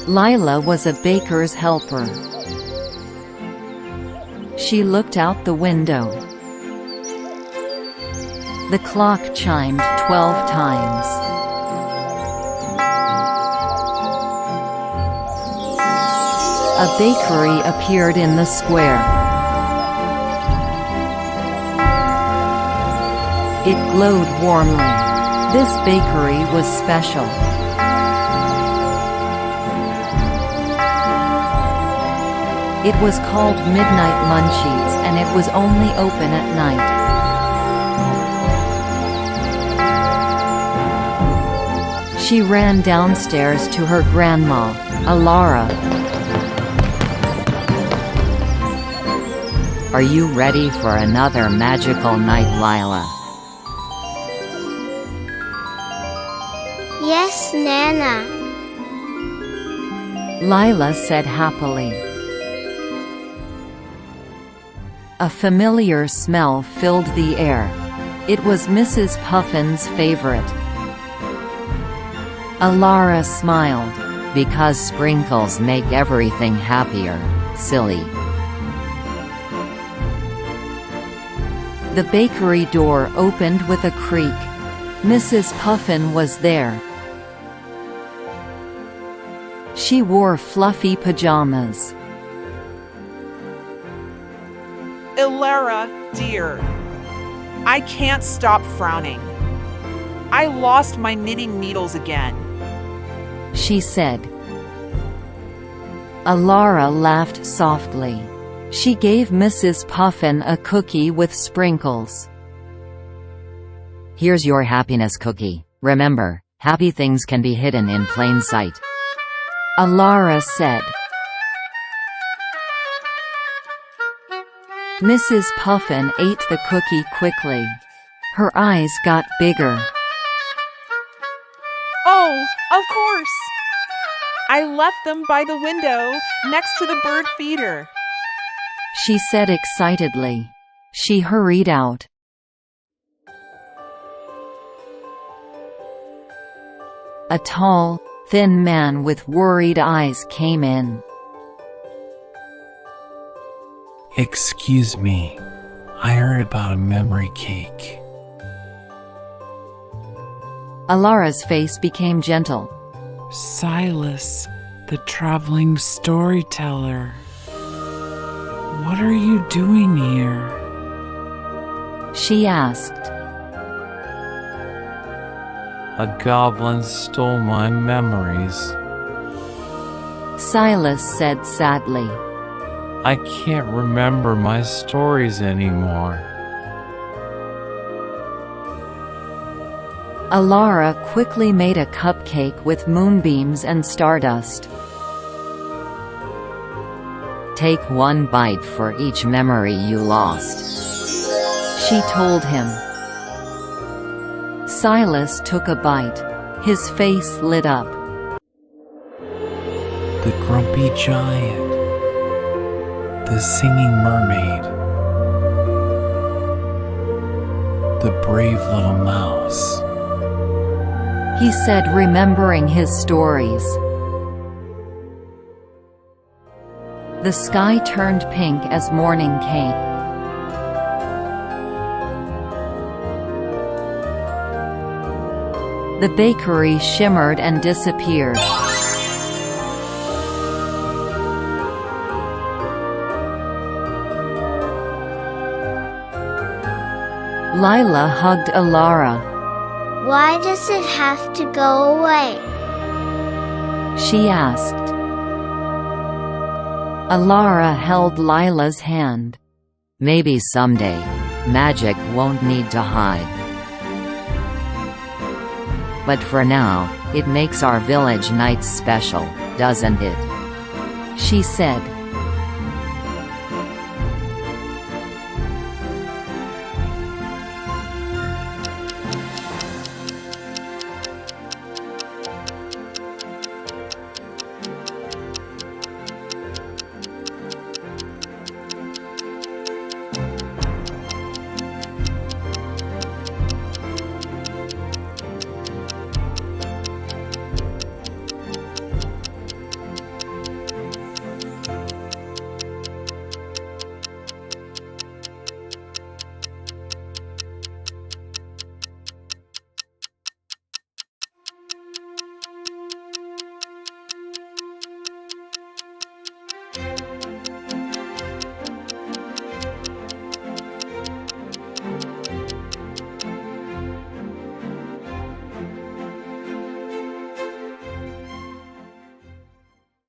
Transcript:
Lila was a baker's helper. She looked out the window. The clock chimed 12 times. A bakery appeared in the square. It glowed warmly. This bakery was special. It was called Midnight Munchies, and it was only open at night. She ran downstairs to her grandma, Lalala. Are you ready for another magical night, Lila? Yes, Nana. Lila said happily. A familiar smell filled the air. It was Mrs. Puffin's favorite. Lalala smiled. Because sprinkles make everything happier, silly. The bakery door opened with a creak. Mrs. Puffin was there. She wore fluffy pajamas. Lalala, dear. I can't stop frowning. I lost my knitting needles again. She said. Lalala laughed softly. She gave Mrs. Puffin a cookie with sprinkles. Here's your happiness cookie. Remember, happy things can be hidden in plain sight. Lalala said. Mrs. Puffin ate the cookie quickly. Her eyes got bigger. Oh, of course! I left them by the window, next to the bird feeder. She said excitedly. She hurried out. A tall, thin man with worried eyes came in. Excuse me, I heard about a memory cake. Alara's face became gentle. Silas, the traveling storyteller. What are you doing here? She asked. A goblin stole my memories. Silas said sadly. I can't remember my stories anymore. Lalala quickly made a cupcake with moonbeams and stardust. Take one bite for each memory you lost, she told him. Silas took a bite. His face lit up. The grumpy giant. The singing mermaid. The brave little mouse. He said, remembering his stories. The sky turned pink as morning came. The bakery shimmered and disappeared. Lila hugged Lalala. Why does it have to go away? She asked. Lalala held Lila's hand. Maybe someday, magic won't need to hide. But for now, it makes our village nights special, doesn't it? She said.